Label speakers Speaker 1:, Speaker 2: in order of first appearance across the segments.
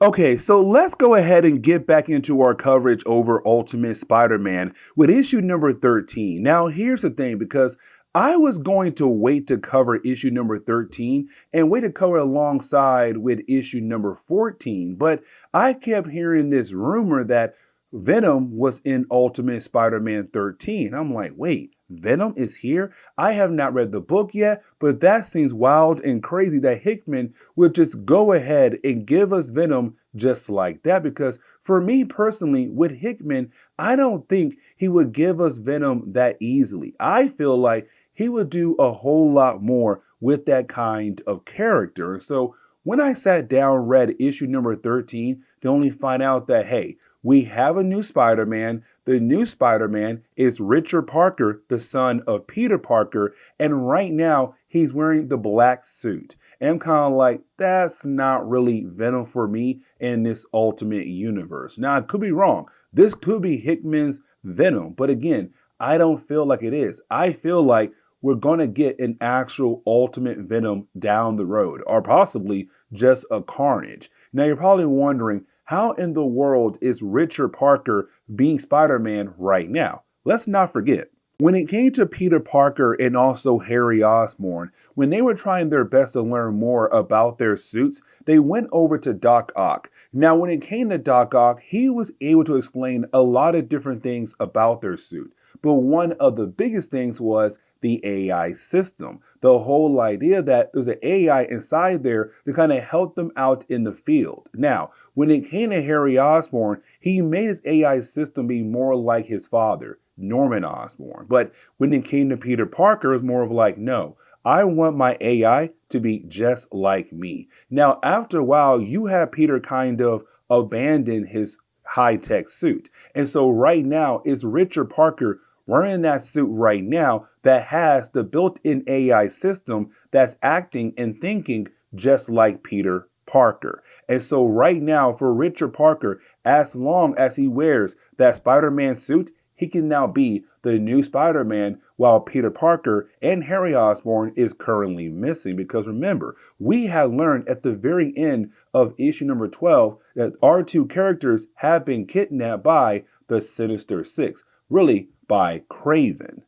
Speaker 1: Okay, so let's go ahead and get back into our coverage over Ultimate Spider-Man with issue number 13. Now, here's the thing, because I was going to wait to cover issue number 13 and wait to cover alongside with issue number 14, but I kept hearing this rumor that Venom was in Ultimate Spider-Man 13. I'm like, wait, Venom is here? I have not read the book yet, but that seems wild and crazy that Hickman would just go ahead and give us Venom just like that. Because for me personally, with Hickman, I don't think he would give us Venom that easily. I feel like he would do a whole lot more with that kind of character. And so when I sat down, read issue number 13, to only find out that, hey, we have a new Spider-Man. The new Spider-Man is Richard Parker, the son of Peter Parker, and right now he's wearing the black suit. And I'm kind of like, that's not really Venom for me in this Ultimate universe. Now, I could be wrong. This could be Hickman's Venom, but again, I don't feel like it is. I feel like we're going to get an actual Ultimate Venom down the road, or possibly just a Carnage. Now, you're probably wondering, how in the world is Richard Parker being Spider-Man right now? Let's not forget, when it came to Peter Parker and also Harry Osborn, when they were trying their best to learn more about their suits, they went over to Doc Ock. Now, when it came to Doc Ock, he was able to explain a lot of different things about their suit. But one of the biggest things was the AI system. The whole idea that there's an AI inside there to kind of help them out in the field. Now, when it came to Harry Osborn, he made his AI system be more like his father, Norman Osborn. But when it came to Peter Parker, it was more of like, no, I want my AI to be just like me. Now, after a while, you have Peter kind of abandon his high-tech suit. And so right now, it's Richard Parker wearing that suit right now that has the built-in AI system that's acting and thinking just like Peter Parker. And so right now, for Richard Parker, as long as he wears that Spider-Man suit, he can now be the new Spider-Man, while Peter Parker and Harry Osborn is currently missing. Because remember, we had learned at the very end of issue number 12 that our two characters have been kidnapped by the Sinister Six, really by Kraven.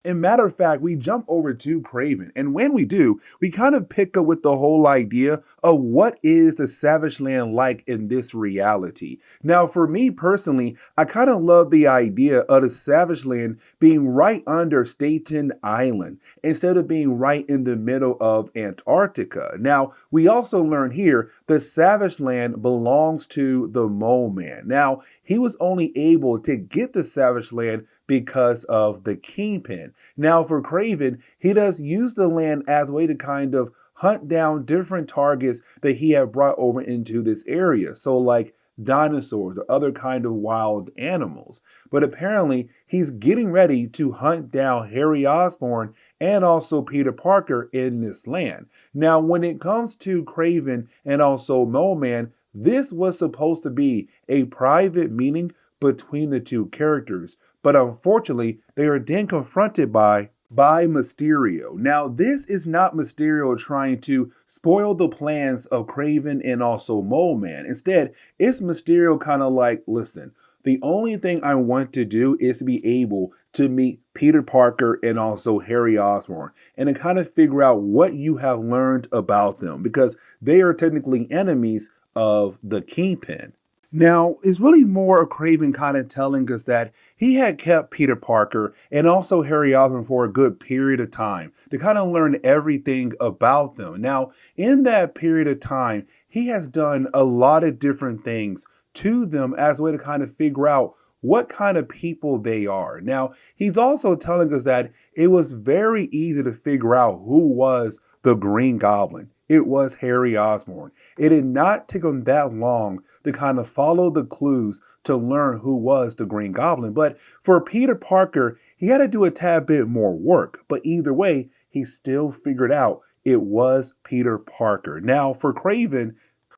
Speaker 1: And matter of fact, we jump over to Kraven. And when we do, we kind of pick up with the whole idea of what is the Savage Land like in this reality. Now, for me personally, I kind of love the idea of the Savage Land being right under Staten Island instead of being right in the middle of Antarctica. Now, we also learn here the Savage Land belongs to the Mole Man. Now, he was only able to get the Savage Land because of the Kingpin. Now, for Kraven, he does use the land as a way to kind of hunt down different targets that he had brought over into this area. So like dinosaurs or other kind of wild animals. But apparently, he's getting ready to hunt down Harry Osborn and also Peter Parker in this land. Now, when it comes to Kraven and also Mole Man, this was supposed to be a private meeting between the two characters, but unfortunately, they are then confronted by Mysterio. Now, this is not Mysterio trying to spoil the plans of Kraven and also Mole Man. Instead, it's Mysterio kind of like, listen, the only thing I want to do is to be able to meet Peter Parker and also Harry Osborn and to kind of figure out what you have learned about them, because they are technically enemies of the Kingpin. Now, it's really more of Kraven kind of telling us that he had kept Peter Parker and also Harry Osborn for a good period of time to kind of learn everything about them. Now, in that period of time, he has done a lot of different things to them as a way to kind of figure out what kind of people they are. Now, he's also telling us that it was very easy to figure out who was the Green Goblin. It was Harry Osborn. It did not take him that long to kind of follow the clues to learn who was the Green Goblin. But for Peter Parker, he had to do a tad bit more work. But either way, he still figured out it was Peter Parker. Now, for Kraven,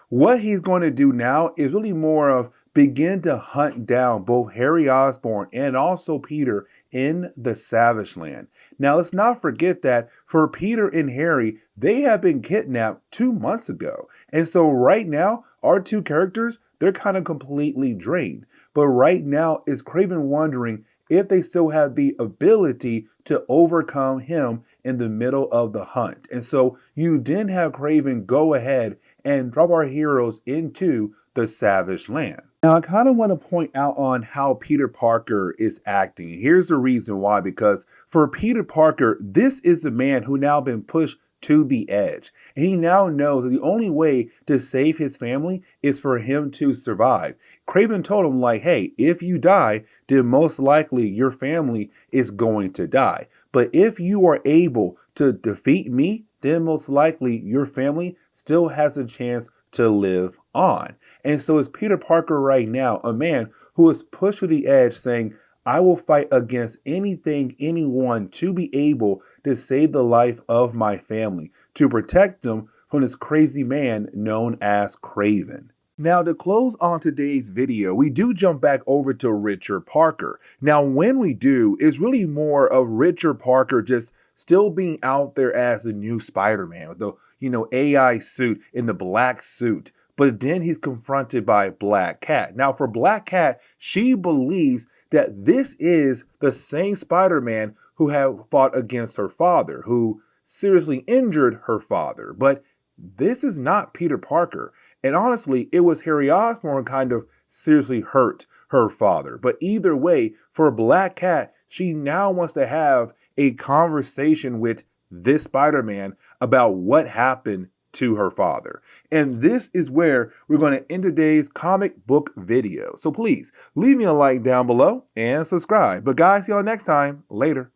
Speaker 1: what he's going to do now is really more of begin to hunt down both Harry Osborn and also Peter in the Savage Land. Now, let's not forget that for Peter and Harry, they have been kidnapped 2 months ago. And so right now, our two characters, they're kind of completely drained. But right now, is Kraven wondering if they still have the ability to overcome him in the middle of the hunt. And so you then have Kraven go ahead and drop our heroes into the savage land. Now, I kind of want to point out on how Peter Parker is acting. Here's the reason why, because for Peter Parker, this is the man who now been pushed to the edge. And he now knows that the only way to save his family is for him to survive. Kraven told him, like, hey, if you die, then most likely your family is going to die. But if you are able to defeat me, then most likely your family still has a chance to live on. And so it's Peter Parker right now, a man who is pushed to the edge saying, I will fight against anything, anyone to be able to save the life of my family, to protect them from this crazy man known as Kraven. Now, to close on today's video, we do jump back over to Richard Parker. Now, when we do, it's really more of Richard Parker just still being out there as the new Spider-Man with the, AI suit in the black suit. But then he's confronted by Black Cat. Now, for Black Cat, she believes that this is the same Spider-Man who had fought against her father, who seriously injured her father. But this is not Peter Parker. And honestly, it was Harry Osborn kind of seriously hurt her father. But either way, for Black Cat, she now wants to have a conversation with this Spider-Man about what happened to her father. And this is where we're going to end today's comic book video. So please leave me a like down below and subscribe. But guys, see y'all next time. Later.